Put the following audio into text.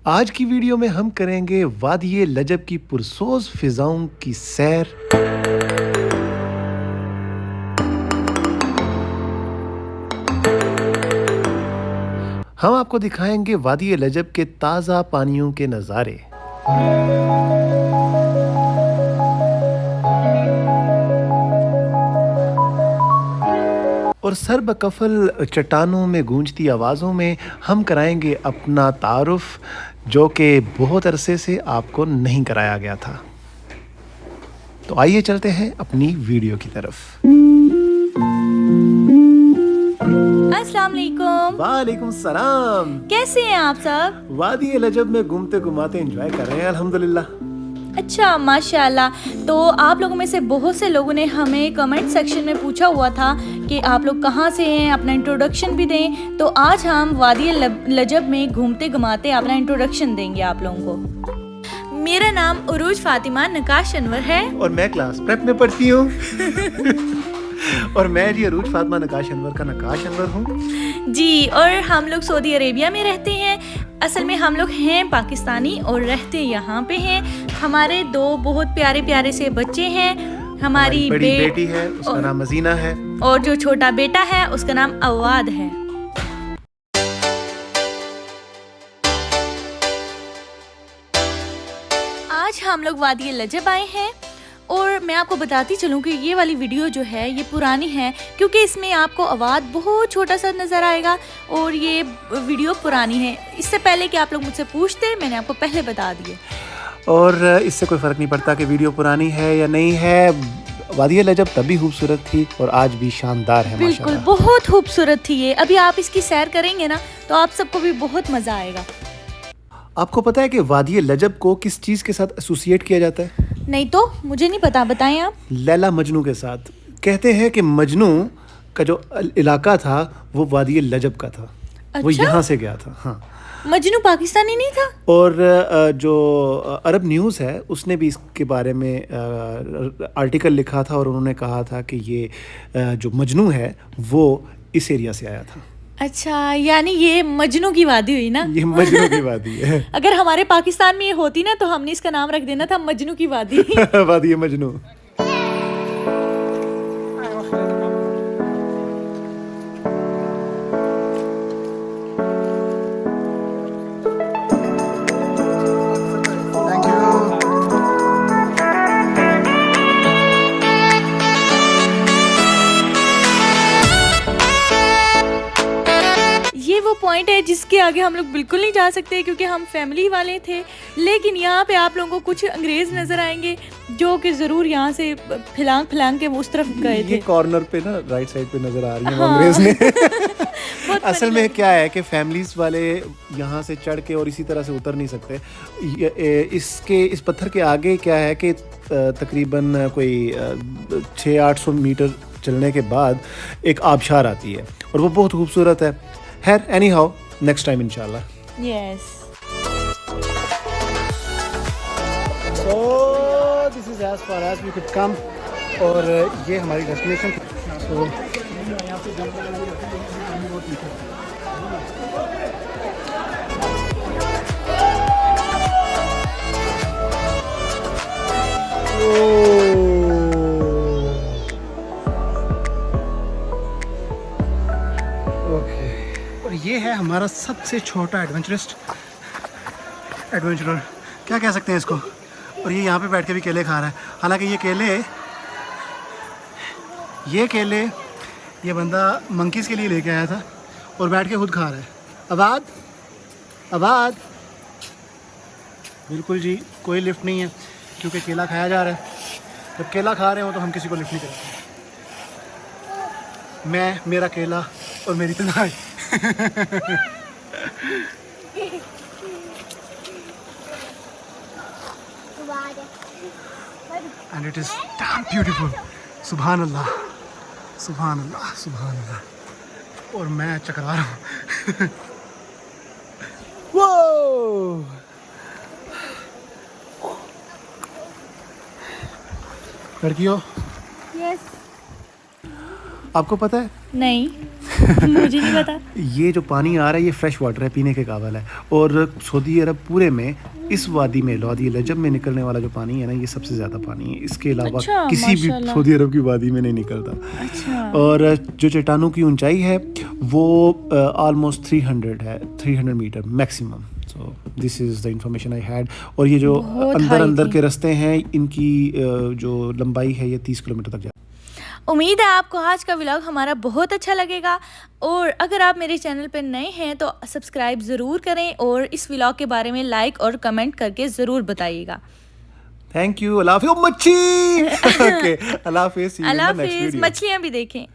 आज की वीडियो में हम करेंगे वादिये लजब की पुरसोज फिजाओं की सैर। हम आपको दिखाएंगे वादिये लजब के ताज़ा पानियों के नज़ारे। और सर बकफल चट्टानों में गूंजती आवाज़ों में हम कराएंगे अपना तारुफ, जो कि बहुत अरसे से आपको नहीं कराया गया था। तो आइए चलते हैं अपनी वीडियो की तरफ। अस्सलाम वालेकुम। वालेकुम सलाम। कैसे हैं आप सब? वादिये लजब में घूमते घुमाते एंजॉय कर रहे हैं अल्हम्दुलिल्लाह। अच्छा, माशाल्लाह। तो आप लोगों में से बहुत से लोगों ने हमें कमेंट सेक्शन में पूछा हुआ था कि आप लोग कहाँ से हैं, अपना इंट्रोडक्शन भी दें। तो आज हम वादिये लजब में घूमते घुमाते अपना इंट्रोडक्शन देंगे आप लोगों को। मेरा नाम उरूज फातिमा नकाश अनवर है और मैं क्लास प्रेप में पढ़ती हूँ। और मैं जी अरूज फातिमा नकाश अनवर का नकाश अनवर हूँ जी। और हम लोग सऊदी अरेबिया में रहते हैं। असल में हम लोग हैं पाकिस्तानी और रहते यहाँ पे हैं। हमारे दो बहुत प्यारे प्यारे से बच्चे हैं। हमारी बड़ी बेटी है, उसका नाम मजीना है, और जो छोटा बेटा है उसका नाम अवाद है। आज हम लोग वादिये लजब आए हैं और मैं आपको बताती चलूँ कि ये वाली वीडियो जो है ये पुरानी है, क्योंकि इसमें आपको आवाज़ बहुत छोटा सा नज़र आएगा और ये वीडियो पुरानी है। इससे पहले कि आप लोग मुझसे पूछते, मैंने आपको पहले बता दिए। और इससे कोई फ़र्क नहीं पड़ता कि वीडियो पुरानी है या नहीं है। वादिये लजब तभी खूबसूरत थी और आज भी शानदार है। बिल्कुल, माशाल्लाह। बहुत खूबसूरत थी ये। अभी आप इसकी सैर करेंगे ना तो आप सबको भी बहुत मज़ा आएगा। आपको पता है कि वादिये लजब को किस चीज़ के साथ एसोसिएट किया जाता है? नहीं तो मुझे नहीं पता, बताएं आप। लैला मजनू के साथ। कहते हैं कि मजनू का जो इलाका था वो वादिये लजब का था। वो अच्छा? यहाँ से गया था। हाँ। मजनू पाकिस्तानी नहीं था? और जो अरब न्यूज़ है उसने भी इसके बारे में आर्टिकल लिखा था और उन्होंने कहा था कि ये जो मजनू है वो इस एरिया से आया था। अच्छा, यानी ये मजनू की वादी हुई ना? ये मजनू की वादी है। अगर हमारे पाकिस्तान में ये होती ना तो हमने इसका नाम रख देना था मजनू की वादी। वादी मजनू। ये वो पॉइंट है जिसके आगे हम लोग बिल्कुल नहीं जा सकते क्योंकि हम फैमिली वाले थे। लेकिन यहाँ पे आप लोगों को कुछ अंग्रेज नजर आएंगे जो कि जरूर यहाँ से फिलांग के उस तरफ गए थे। ये कॉर्नर पे ना राइट साइड पे नजर आ रही है। हाँ। अंग्रेज ने। असल में क्या है कि फैमिलीज वाले यहाँ से चढ़ के और इसी तरह से उतर नहीं सकते। इस पत्थर के आगे क्या है कि तकरीबन कोई 600-800 मीटर चलने के बाद एक आबशार आती है और वो बहुत खूबसूरत है। खैर, एनी हाउ, नेक्स्ट टाइम इंशाल्लाह। Yes. So this is as far as we could come और ये हमारी डेस्टिनेशन। So और ये है हमारा सबसे छोटा एडवेंचरर, क्या कह सकते हैं इसको। और ये यहाँ पे बैठ के भी केले खा रहा है। हालांकि ये केले ये बंदा मंकीज़ के लिए लेके आया था और बैठ के खुद खा रहा है। आबाद बिल्कुल जी, कोई लिफ्ट नहीं है क्योंकि केला खाया जा रहा है। जब केला खा रहे हो तो हम किसी को लिफ्ट नहीं करते। मैं, मेरा केला और मेरी तन्हाई। And it is damn beautiful. सुभान अल्लाह, सुभान अल्लाह, सुभान अल्लाह। और मैं चकरा रहा हूँ। वो लड़कियों, यस। आपको पता है नहीं। मुझे नहीं पता। ये जो पानी आ रहा है ये फ्रेश वाटर है, पीने के काबिल है। और सऊदी अरब पूरे में इस वादी में, वादी लजब में निकलने वाला जो पानी है ना, ये सबसे ज़्यादा पानी है। इसके अलावा अच्छा, किसी भी माशाल्लाह। सऊदी अरब की वादी में नहीं निकलता। अच्छा। और जो चट्टानों की ऊंचाई है वो ऑलमोस्ट 300 है, 300 metre maximum. So this is the information I had. और ये जो बहुत अंदर हाई अंदर थी। के रास्ते हैं, इनकी जो लंबाई है ये 30 किलोमीटर तक जाती है। उम्मीद है आपको आज का व्लॉग हमारा बहुत अच्छा लगेगा, और अगर आप मेरे चैनल पर नए हैं तो सब्सक्राइब ज़रूर करें, और इस व्लॉग के बारे में लाइक और कमेंट करके ज़रूर बताइएगा। Thank you. अल्लाह हाफिज़। ओ मच्छी। ओके, अल्लाह हाफिज़। See you in Allah the next हाफिज़। video. मछलियाँ भी देखें।